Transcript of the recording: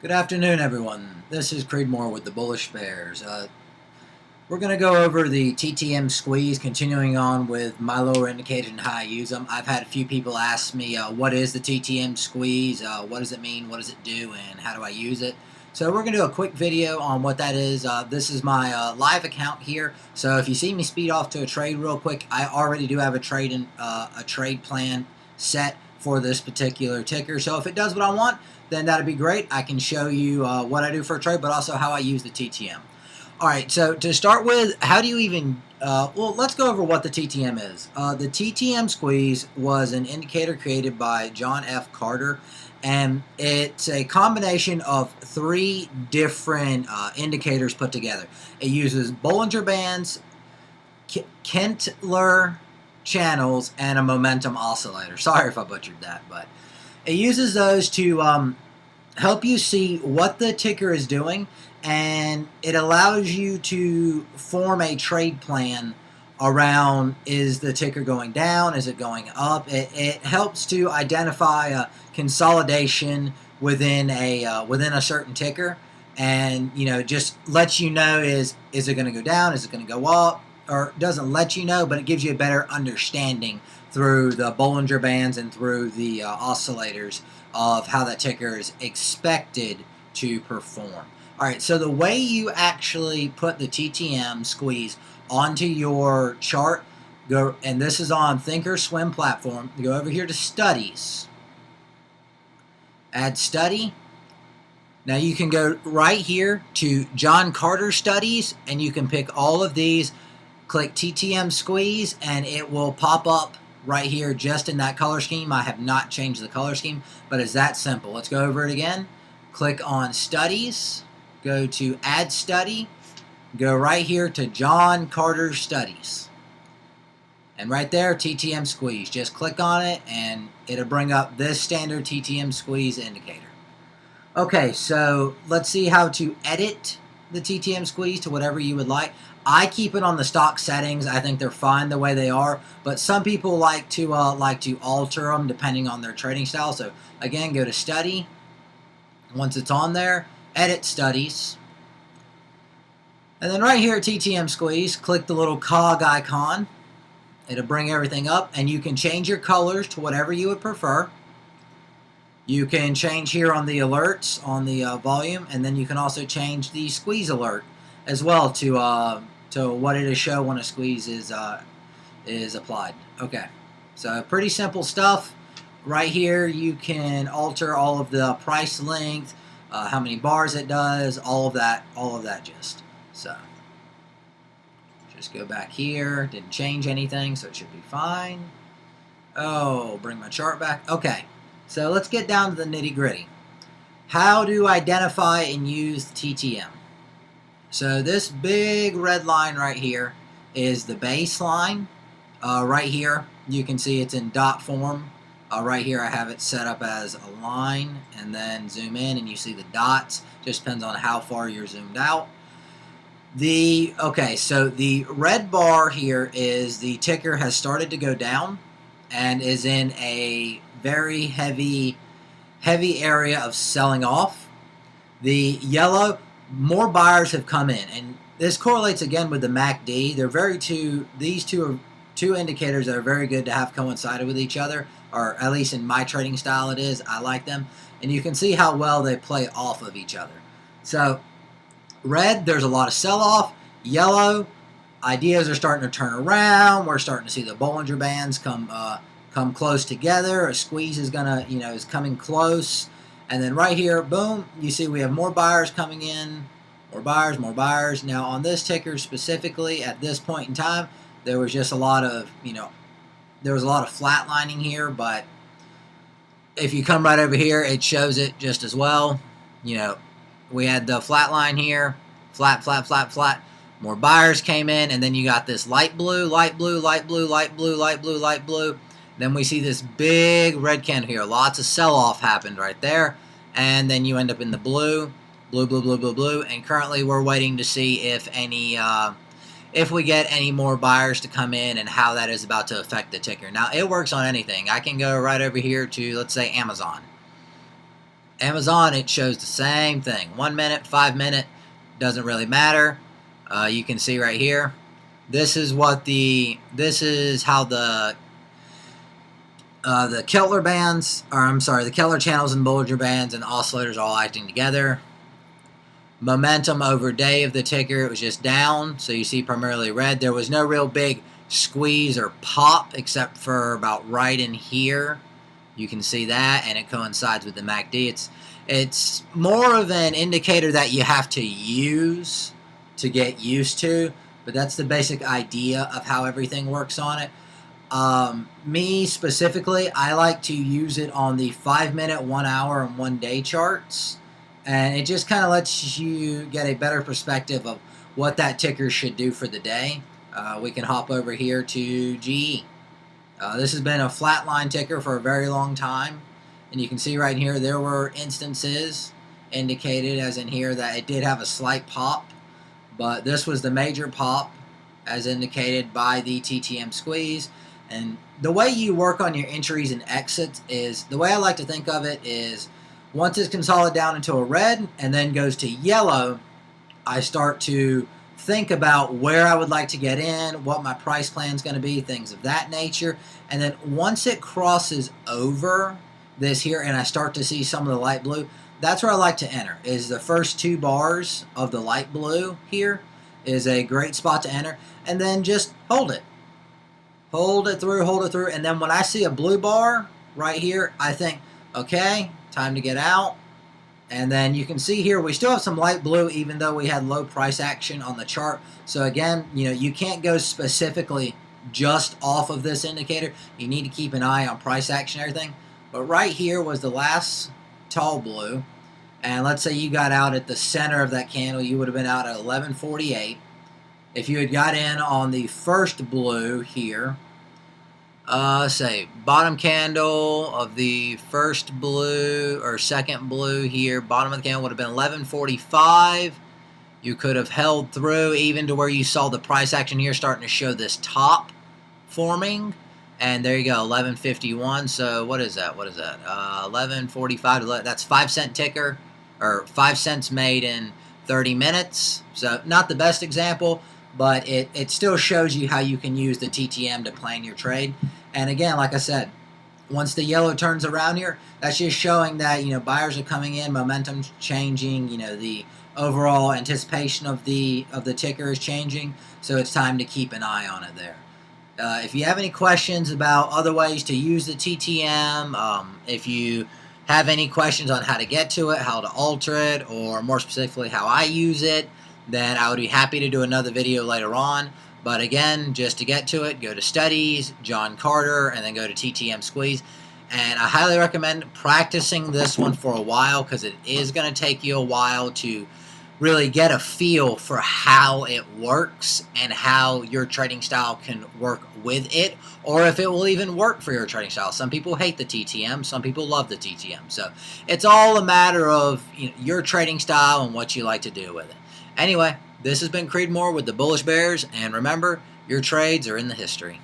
Good afternoon, everyone. This is Creedmoor with the Bullish Bears. We're going to go over the TTM Squeeze, continuing on with my lower indicators and how I use them. I've had a few people ask me, what is the TTM Squeeze? What does it mean? What does it do? And how do I use it? So we're going to do a quick video on what that is. This is my live account here. So if you see me speed off to a trade real quick, I already do have a trade plan set for this particular ticker. So if it does what I want, then that'd be great. I can show you what I do for a trade, but also how I use the TTM. All right, so to start with, how do you even, well, let's go over what the TTM is. The TTM Squeeze was an indicator created by John F. Carter, and it's a combination of three different indicators put together. It uses Bollinger Bands, Kentler channels, and a momentum oscillator. Sorry if I butchered that, but it uses those to help you see what the ticker is doing, and it allows you to form a trade plan around, is the ticker going down, is it going up. It helps to identify a consolidation within a certain ticker, and just lets you know, is it going to go down, is it going to go up, or doesn't let you know, but it gives you a better understanding through the Bollinger Bands and through the oscillators of how that ticker is expected to perform. All right, so the way you actually put the TTM Squeeze onto your chart, and this is on Thinkorswim platform, you go over here to Studies, add Study. Now you can go right here to John Carter Studies, and you can pick all of these, click TTM Squeeze, and it will pop up right here just in that color scheme. I have not changed the color scheme, but it's that simple. Let's go over it again. Click on Studies, go to Add Study, go right here to John Carter Studies, and right there, TTM Squeeze. Just click on it and it'll bring up this standard TTM Squeeze indicator. Okay, so let's see how to edit the TTM Squeeze to whatever you would like. I keep it on the stock settings. I think they're fine the way they are, but some people like to alter them depending on their trading style. So again, go to Study. Once it's on there, Edit Studies, and then right here at TTM Squeeze, click the little cog icon. It'll bring everything up, and you can change your colors to whatever you would prefer. You can change here on the alerts, on the volume, and then you can also change the squeeze alert as well to what it'll show when a squeeze is applied. Okay, so pretty simple stuff. Right here, you can alter all of the price length, how many bars it does, all of that gist. So just go back here. Didn't change anything, so it should be fine. Oh, bring my chart back. Okay. So let's get down to the nitty-gritty. How to identify and use TTM. So this big red line right here is the baseline. Right here, you can see it's in dot form. Right here, I have it set up as a line, and then zoom in, and you see the dots. Just depends on how far you're zoomed out. Okay, so the red bar here is the ticker has started to go down and is in a very heavy area of selling off. The yellow, more buyers have come in, and this correlates again with the MACD. These two are two indicators that are very good to have coincided with each other, or at least in my trading style it is. I like them, and you can see how well they play off of each other. So red, there's a lot of sell-off. Yellow, ideas are starting to turn around. We're starting to see the Bollinger Bands come close together. A squeeze is is coming close. And then right here, boom, you see we have more buyers coming in, more buyers. Now on this ticker specifically, at this point in time, there was just a lot of, there was a lot of flatlining here, but if you come right over here, it shows it just as well. We had the flat line here, flat. More buyers came in, and then you got this light blue. Then we see this big red candle here. Lots of sell-off happened right there. And then you end up in the blue. And currently we're waiting to see if we get any more buyers to come in and how that is about to affect the ticker. Now, it works on anything. I can go right over here to, let's say, Amazon. Amazon, it shows the same thing. 1 minute, 5 minute, doesn't really matter. You can see right here. This is how the Kettler bands, or I'm sorry, the Kettler channels and Bollinger bands and oscillators all acting together. Momentum over day of the ticker, it was just down, so you see primarily red. There was no real big squeeze or pop except for about right in here. You can see that, and it coincides with the MACD. It's more of an indicator that you have to use to get used to, but that's the basic idea of how everything works on it. Me specifically, I like to use it on the 5 minute, 1 hour, and 1 day charts, and it just kind of lets you get a better perspective of what that ticker should do for the day. We can hop over here to GE. This has been a flatline ticker for a very long time, and you can see right here there were instances indicated as in here that it did have a slight pop, but this was the major pop as indicated by the TTM Squeeze. And the way you work on your entries and exits is, the way I like to think of it is, once it's consolidated down into a red and then goes to yellow, I start to think about where I would like to get in, what my price plan is going to be, things of that nature. And then once it crosses over this here and I start to see some of the light blue, that's where I like to enter, is the first 2 bars of the light blue here is a great spot to enter. And then just hold it. Hold it through. And then when I see a blue bar right here, I think, okay, time to get out. And then you can see here we still have some light blue even though we had low price action on the chart. So again, you can't go specifically just off of this indicator. You need to keep an eye on price action and everything. But right here was the last tall blue. And let's say you got out at the center of that candle, you would have been out at 1148. If you had got in on the first blue here, say bottom candle of the first blue or second blue here, bottom of the candle would have been 1145. You could have held through even to where you saw the price action here starting to show this top forming. And there you go, 1151. So what is that? 1145. That's 5 cent ticker, or 5 cents made in 30 minutes. So not the best example, but it still shows you how you can use the TTM to plan your trade. And again, like I said, once the yellow turns around here, that's just showing that buyers are coming in, momentum's changing, the overall anticipation of the ticker is changing. So it's time to keep an eye on it there. If you have any questions about other ways to use the TTM, if you have any questions on how to get to it, how to alter it, or more specifically how I use it, then I would be happy to do another video later on. But again, just to get to it, go to Studies, John Carter, and then go to TTM Squeeze. And I highly recommend practicing this one for a while, because it is going to take you a while to really get a feel for how it works and how your trading style can work with it, or if it will even work for your trading style. Some people hate the TTM, some people love the TTM. So it's all a matter of your trading style and what you like to do with it. Anyway, this has been Creedmoor with the Bullish Bears, and remember, your trades are in the history.